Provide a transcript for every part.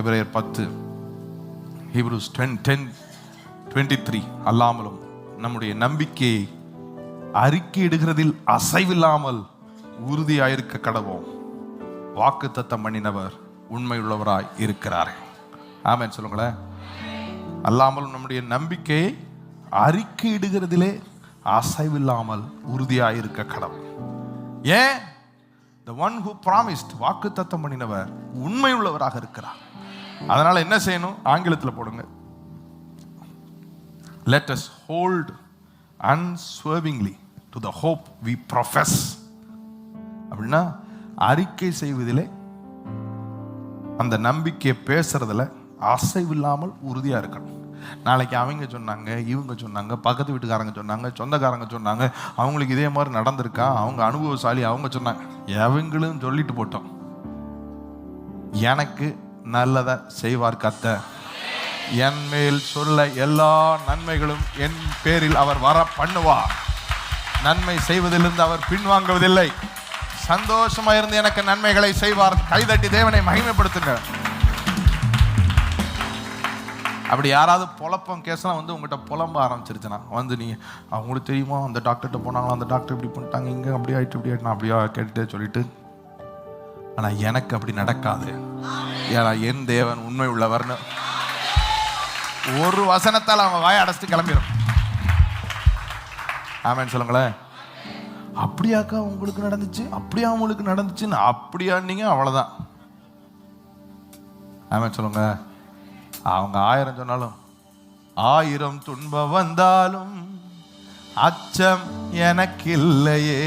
எபிரேயர் 10 Hebrews 10:23 அல்லாமலும் நம்முடைய நம்பிக்கையை அறிக்கையிடுகிறதில் அசைவில்லாமல் உறுதியாயிருக்க கடவோம். வாக்குத்தத்தம் பண்ணினவர் உண்மையுள்ளவராய் இருக்கிறார். ஆமென் சொல்லுங்களேன். அல்லாமலும் நம்முடைய நம்பிக்கையை அறிக்கையிடுகிறதிலே அசைவில்லாமல் உறுதியாயிருக்க கடவோம். ஏன்? the one who promised, வாக்குத்தத்தம் பண்ணினவர் உண்மையுள்ளவராக இருக்கிறார். அதனால என்ன செய்யணும்? ஆங்கிலத்தில் போடுங்க. let us hold unswervingly to the hope we profess. அப்படின்னா அறிக்கை செய்வதிலே, அந்த நம்பிக்கையை பேசுறதுல அசைவில்லாமல் உறுதியா இருக்கணும். நாளைக்கு அவங்க சொன்னாங்க, இவங்க சொன்னாங்க, பக்கத்து வீட்டுக்காரங்க சொன்னாங்க, சொந்தக்காரங்க சொன்னாங்க, அவங்களுக்கு இதே மாதிரி நடந்திருக்கா, அவங்க அனுபவசாலி, அவங்க சொன்னாங்க, எவங்களும் சொல்லிட்டு போட்டோம். எனக்கு நல்லதை செய்வார் கர்த்தர், என் மேல் சொல்ல எல்லா நன்மைகளும் என் பேரில் அவர் வர பண்ணுவார். நன்மை செய்வதிலிருந்து அவர் பின்வாங்குவதில்லை. சந்தோஷமா இருந்து எனக்கு நன்மைகளை செய்வார். கைதட்டி தேவனை மகிமைப்படுத்துங்க. அப்படி யாராவது பொழப்பம் கேஸ்லாம் வந்து உங்கள்கிட்ட புலம்ப ஆரம்பிச்சிருச்சுன்னா வந்து நீ அவங்களுக்கு தெரியுமா அந்த டாக்டர்கிட்ட போனாங்களா, அந்த டாக்டர் இப்படி பண்ணிட்டாங்க, இங்கே அப்படி ஆயிட்டு இப்படி ஆயிட்டு, நான் அப்படியா கேட்டுட்டே சொல்லிட்டு, ஆனால் எனக்கு அப்படி நடக்காது, ஏன்னா என் தேவன் உண்மை உள்ளவர்னு ஒரு வசனத்தால் அவங்க வாயை அடைச்சிட்டு கிளம்பிடும். ஆமென் சொல்லுங்களேன். அப்படியாக்கா உங்களுக்கு நடந்துச்சு, அப்படியா உங்களுக்கு நடந்துச்சுன்னு அப்படியா நீங்க அவ்வளவுதான். ஆமென் சொல்லுங்க. அவங்க 1000 சொன்னாலும், 1000 துன்பம் வந்தாலும் அச்சம் எனக்கு இல்லையே.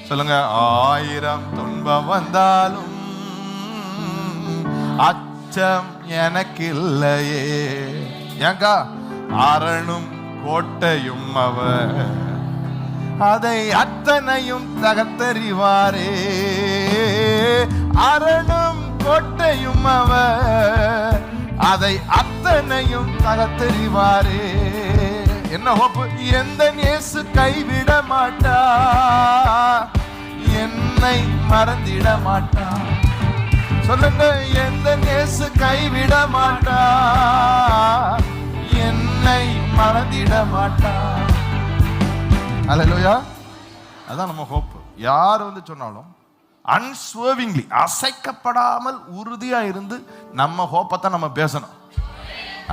சொல்லுங்க. 1000 துன்பம் வந்தாலும் அச்சம் எனக்கு இல்லையே. ஏங்கா? அரணும் கோட்டையும் அவர், அதை அத்தனையும் தகர்த்தெறிவாரே. அரணும் கோட்டையும் அவர், அதை அத்தனையும் தகர்த்தெறிவாரே. என்ன ஹோப்பு? எந்த இயேசு கைவிட மாட்டா, என்னை மறந்திட மாட்டா. சொல்லுங்க. எந்த இயேசு கைவிட மாட்டா, என்னை மறந்திட மாட்டா. அல்லேலூயா. அதான் நம்ம ஹோப். யார் வந்து சொன்னாலும் unswervingly, அசைக்கப்படாமல் உறுதியா இருந்து நம்ம ஹோப்பை நம்ம பேசணும்.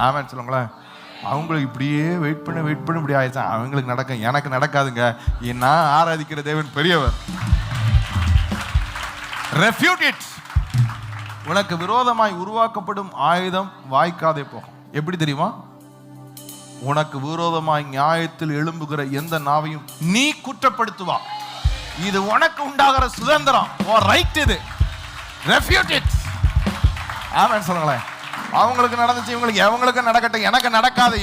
ஆமென் சொல்லுங்களேன். அவங்களுக்கு இப்படியே வெயிட் பண்ணி இப்படி ஆயிடுச்சா, அவங்களுக்கு நடக்கும், எனக்கு நடக்காதுங்க. நான் ஆராதிக்கிற தேவன் பெரியவர். refute it. உனக்கு விரோதமாய் உருவாக்கப்படும் ஆயுதம் வாய்க்காதே போகும். எப்படி தெரியுமா? உனக்கு விரோதமாய் நியாயத்தில் எழும்புகிற எந்த நாவையும் நீ குற்றப்படுத்துவா. இது உனக்கு உண்டாகிற சுதந்திரம், ரைட். இது refute it. ஆமென் சொல்லுங்களேன். அவங்களுக்கு நடந்துச்சு, இவங்களுக்கு எவங்களுக்கு நடக்கட்டும், எனக்கு நடக்காது.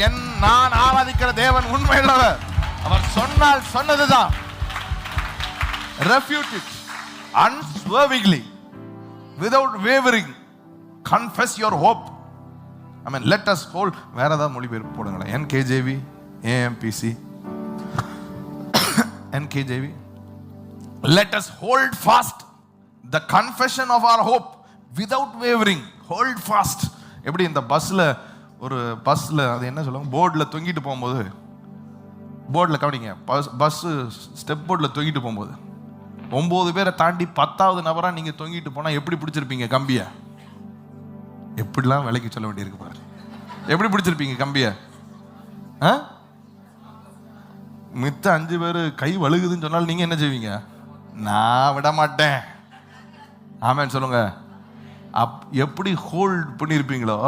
நான் ஆராதிக்கிற தேவன் உண்மையுள்ளவர். அவர் சொன்னால் சொன்னதுதான். refute it unswervingly, without wavering, confess your hope. I mean, let us hold. வேற ஏதாவது மொழிபெயர்ப்பு போடுங்களேன். NKJV, AMPC, NKJV. Let us hold fast the confession of our hope without wavering. Hold fast. எப்படி இந்த ஒரு பஸ்ல அது என்ன சொல்லுவாங்க, போர்டில் தொங்கிட்டு போகும்போது, போர்டில் கவனிங்க, பஸ் ஸ்டெப் போர்டில் தொங்கிட்டு போகும்போது 9 பேரை தாண்டி 10வது நபரா நீங்க தொங்கிட்டு போனா எப்படி பிடிச்சிருப்பீங்க கம்பிய? எப்படிலாம் விலைக்கு சொல்ல வேண்டியிருக்கு பாரு. எப்படி பிடிச்சிருப்பீங்க கம்பிய? மித்த 5 பேர் கை வழுகுதுன்னு சொன்னாலும் நீங்க என்ன செய்வீங்க? நான் விட மாட்டேன். ஆமென் சொல்லுங்க. எப்படி ஹோல்ட் பண்ணியிருப்பீங்களோ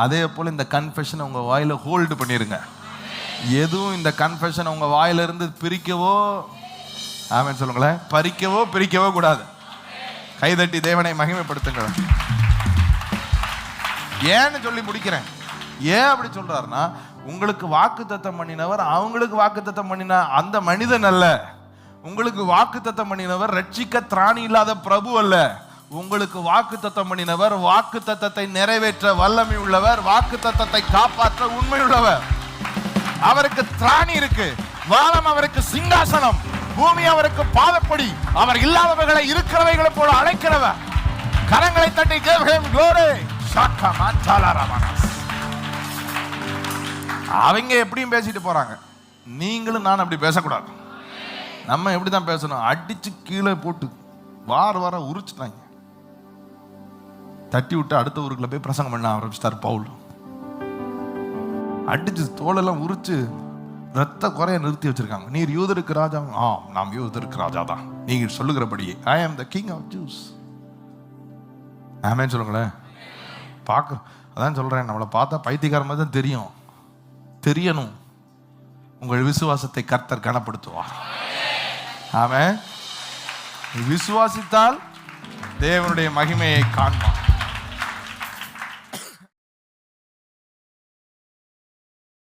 அதே போல இந்த கன்ஃபெஷன் உங்க வாயில ஹோல்டு பண்ணிருங்க. எதுவும் இந்த கன்ஃபெஷன் உங்க வாயில இருந்து பிரிக்கவோ, ஆமென் சொல்லுங்களேன், பிரிக்கவோ கூடாது. கைதட்டி தேவனை மகிமைப்படுத்துங்க. ஏன்னு சொல்லி முடிக்கிறேன். ஏன் அப்படி சொல்றாருன்னா, உங்களுக்கு வாக்குத்தத்தம் பண்ணினவர் அவங்களுக்கு வாக்குத்தத்தம் பண்ணின அந்த மனிதன் அல்ல. உங்களுக்கு வாக்குத்தத்தம் பண்ணினவர் ரட்சிக்க திராணி இல்லாத பிரபு அல்ல. உங்களுக்கு வாக்குத்தத்தம் பண்ணினவர் வாக்குத்தத்தத்தை நிறைவேற்ற வல்லமை உள்ளவர், வாக்குத்தத்தத்தை காப்பாற்ற உண்மை உள்ளவர். அவருக்கு திராணி இருக்கு, வானம் அவருக்கு சிங்காசனம், பூமி அவருக்கு பாதப்படி. அவர் இல்லாதவர்களை இருக்கிறவைகளை போல அழைக்கிறவர். கரங்களை தட்டி give him glory. அவங்க எப்படியும் பேசிட்டு போறாங்க, நீங்களும் நான் அப்படி பேசக்கூடாது. நம்ம எப்படிதான் பேசணும்? அடிச்சு கீழே போட்டு வார உரிச்சுட்டாங்க. தட்டி விட்டு அடுத்த ஊருக்குள்ள போய் பிரசங்கம் பண்ண ஆரம்பிச்சிட்டார் பவுல். அடிச்சு தோலெல்லாம் உரிச்சு ரத்த குறைய நிறுத்தி வச்சிருக்காங்க. நீர் யூதருக்கு ராஜா? நாம் யூதருக்கு ராஜா தான், நீங்க சொல்லுகிறபடியே. ஐ ஆம் த கிங் ஆஃப் ஜூஸ். ஆமென் சொல்லுங்களேன். பார்க்க அதான் சொல்றேன், நம்மளை பார்த்தா பைத்தியக்காரமா தான் தெரியணும். உங்கள் விசுவாசத்தை கர்த்தர் கனப்படுத்துவார். ஆமென். விசுவாசித்தால் தேவனுடைய மகிமையை காண்பான்.